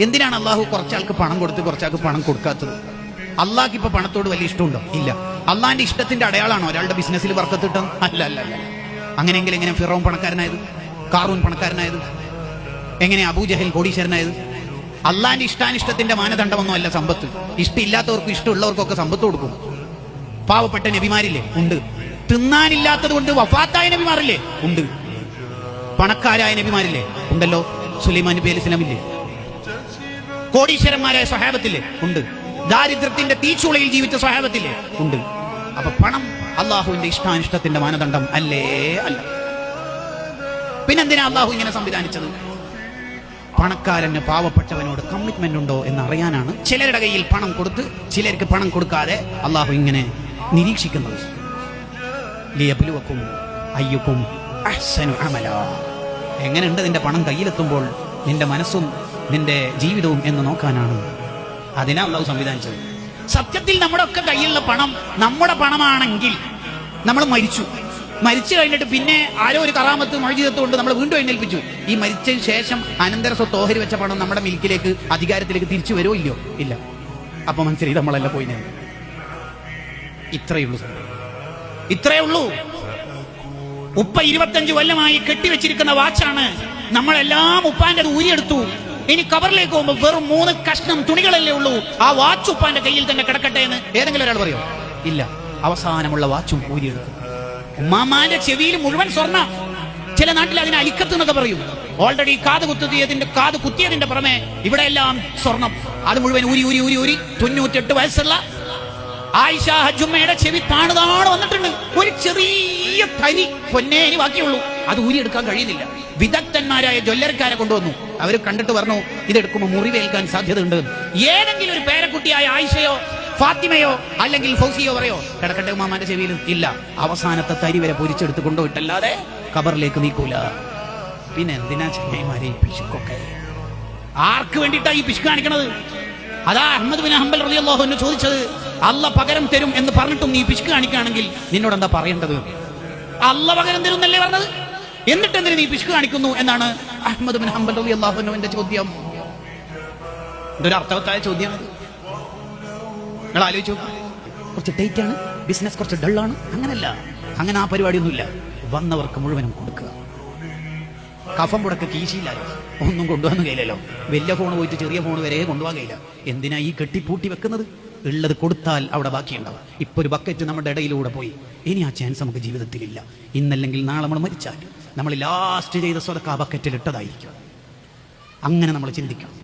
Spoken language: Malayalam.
എന്തിനാണ് അള്ളാഹു കുറച്ചാൾക്ക് പണം കൊടുത്ത് കുറച്ചാൾക്ക് പണം കൊടുക്കാത്തത്? അള്ളാഹ്ക്ക് ഇപ്പൊ പണത്തോട് വലിയ ഇഷ്ടമുണ്ടോ? ഇല്ല. അള്ളാഹിന്റെ ഇഷ്ടത്തിന്റെ അടയാളാണോ ഒരാളുടെ ബിസിനസ്സിൽ ബർക്കത്തിട്ടത്? അല്ല അല്ല അല്ല. അങ്ങനെയെങ്കിൽ എങ്ങനെ ഫിറോൻ പണക്കാരനായത്, കാറൂൻ പണക്കാരനായത്, എങ്ങനെ അബൂജഹൽ കോടീശ്വരനായത്? അള്ളാഹിന്റെ ഇഷ്ടാനിഷ്ടത്തിന്റെ മാനദണ്ഡമൊന്നും അല്ല സമ്പത്ത്. ഇഷ്ടമില്ലാത്തവർക്കും ഇഷ്ടമുള്ളവർക്കൊക്കെ സമ്പത്ത് കൊടുക്കും. പാവപ്പെട്ട നബിമാരില്ലേ? ഉണ്ട്. തിന്നാനില്ലാത്തത് കൊണ്ട് വഫാത്തായ നബിമാരില്ലേ? ഉണ്ട്. പണക്കാരായ നബിമാരില്ലേ? ഉണ്ടല്ലോ. സുലൈമാൻ നബി അലൈഹി സ്വലാമില്ലേ? കോടീശ്വരന്മാരായ സ്വഹാബത്തില്ലേ? ഉണ്ട്. ദാരിദ്ര്യത്തിന്റെ തീച്ചുളയിൽ ജീവിച്ച സ്വഹാബത്തില്ലേ? ഉണ്ട്. അപ്പൊ പണം അള്ളാഹുവിന്റെ ഇഷ്ടാനിഷ്ടത്തിന്റെ മാനദണ്ഡം അല്ലേ? അല്ല. പിന്നെന്തിനാ അള്ളാഹു ഇങ്ങനെ സംവിധാനിച്ചത്? പണക്കാരന് പാവപ്പെട്ടവനോട് കമ്മിറ്റ്മെന്റ് ഉണ്ടോ എന്ന് അറിയാനാണ് ചിലരുടെ കയ്യിൽ പണം കൊടുത്ത് ചിലർക്ക് പണം കൊടുക്കാതെ അള്ളാഹു ഇങ്ങനെ നിരീക്ഷിക്കുന്നത്. ലിയബ്ലുവക്കും അയ്യുക്കും അഹ്സനു അമലാ. എങ്ങനെയുണ്ട് നിന്റെ പണം കയ്യിലെത്തുമ്പോൾ നിന്റെ മനസ്സും നിന്റെ ജീവിതവും എന്ന് നോക്കാനാണ്. അതിനാ അള്ളാഹു സംവിധാനിച്ചത്. സത്യത്തിൽ നമ്മുടെ ഒക്കെ കയ്യിലുള്ള പണം നമ്മുടെ പണമാണെങ്കിൽ നമ്മൾ മരിച്ചു കഴിഞ്ഞിട്ട് പിന്നെ ആരോ ഒരു കറാമത്ത് മൊഴിജിതത്ത് കൊണ്ട് നമ്മൾ വീണ്ടും എഴുന്നേൽപ്പിച്ചു. ഈ മരിച്ചതിന് ശേഷം അനന്തര സ്വത്ത് ഓഹരി വെച്ച പണം നമ്മുടെ മിൽക്കിലേക്ക്, അധികാരത്തിലേക്ക് തിരിച്ചു വരുമോ ഇല്ലയോ? ഇല്ല. അപ്പൊ മനസ്സിലായി നമ്മളല്ല പോയി. ഇത്രയേ ഉള്ളൂ. ഉപ്പ 25 കൊല്ലമായി കെട്ടിവെച്ചിരിക്കുന്ന വാച്ചാണ്. നമ്മളെല്ലാം ഉപ്പാന്റെ ഊരിയെടുത്തു. ഇനി കബറിലേക്ക് പോകുമ്പോൾ വെറും 3 കഷ്ണം തുണികളല്ലേ ഉള്ളൂ. ആ വാച്ച് ഉപ്പാന്റെ കയ്യിൽ തന്നെ കിടക്കട്ടെ എന്ന് ഏതെങ്കിലും ഒരാൾ പറയോ? ഇല്ല. അവസാനമുള്ള വാച്ചും ഊരിയെടുക്കും. ഉമ്മാമാന്റെ ചെവിയിൽ മുഴുവൻ സ്വർണ്ണം. ചില നാട്ടിൽ അതിനെ അലിക്കത്ത് എന്നൊക്കെ പറയും. ഓൾറെഡി കാത് കുത്തിയതിന്റെ പുറമെ ഇവിടെ എല്ലാം സ്വർണം. അത് മുഴുവൻ ഊരി 98 വയസ്സുള്ള ആയിഷ ഹജ്ജുമ്മയുടെ ചെവി താണ് വന്നിട്ടുണ്ട്. ഒരു ചെറിയ തരി പൊന്നേനി ബാക്കിയുള്ളൂ. അത് ഊരിയെടുക്കാൻ കഴിയുന്നില്ല. വിദഗ്ധന്മാരായ ജ്വല്ലറിക്കാരെ കൊണ്ടുവന്നു. അവർ കണ്ടിട്ട് പറഞ്ഞു, ഇതെടുക്കുമ്പോൾ മുറിവേൽക്കാൻ സാധ്യതയുണ്ട്. ഏതെങ്കിലും ഒരു പേരക്കുട്ടിയായ ആയിഷയോ ഫാത്തിമയോ അല്ലെങ്കിൽ ഫൗസിയോ പറയോ കിടക്കട്ടെ ഉമ്മാമാന്റെ ചെവിയിലും? ഇല്ല. അവസാനത്തെ തരി വരെ പൊരിച്ചെടുത്ത് കൊണ്ടുപോയിട്ടല്ലാതെ ഖബറിലേക്ക് നീക്കൂല. പിന്നെ എന്തിനാ ചങ്ങായിമാരെ ഈ പിശുക്കൊക്കെ? ആർക്ക് വേണ്ടിയിട്ടാ ഈ പിശുക്ക് കാണിക്കണത്? അതാ അഹ്മദ് ബിൻ ഹംബൽ റളിയല്ലാഹു അൻഹു ചോദിച്ചത്, അല്ല പകരം തരും എന്ന് പറഞ്ഞിട്ടും നീ പിശുക്ക് കാണിക്കുകയാണെങ്കിൽ നിന്നോട് എന്താ പറയേണ്ടത്? അല്ല പകരം തരും എന്നല്ലേ പറഞ്ഞത്, എന്നിട്ട് എന്തിനു നീ പിശുക്ക് കാണിക്കുന്നു എന്നാണ് അഹ്മദ് ബിൻ ഹംബൽ റളിയല്ലാഹു അൻഹുവിന്റെ ചോദ്യം. ഇതൊരു അർത്ഥവത്തായ ചോദ്യമാണ്. നിങ്ങൾ ആലോചിച്ചു. കുറച്ച് ടൈറ്റ് ആണ് ബിസിനസ്, കുറച്ച് ഡള്ളാണ്. അങ്ങനല്ല. അങ്ങനെ ആ പരിപാടിയൊന്നുമില്ല. വന്നവർക്ക് മുഴുവനും കൊടുക്കുക. കഫം പുടക്ക് കീശയില്ലാതെ ഒന്നും കൊണ്ടുപോകാൻ കഴിയില്ലല്ലോ. വലിയ ഫോൺ പോയിട്ട് ചെറിയ ഫോൺ വരെ കൊണ്ടുപോകാൻ കഴിയില്ല. എന്തിനാ ഈ കെട്ടിപ്പൂട്ടി വെക്കുന്നത്? ഉള്ളത് കൊടുത്താൽ അവിടെ ബാക്കിയുണ്ടാവും. ഇപ്പൊ ഒരു ബക്കറ്റ് നമ്മുടെ ഇടയിലൂടെ പോയി. ഇനി ആ ചാൻസ് നമുക്ക് ജീവിതത്തിലില്ല. ഇന്നല്ലെങ്കിൽ നാളെ നമ്മൾ മരിച്ചാൽ നമ്മൾ ലാസ്റ്റ് ചെയ്ത സ്വതക്ക ആ ബക്കറ്റിൽ ഇട്ടതായിരിക്കും. അങ്ങനെ നമ്മൾ ചിന്തിക്കണം.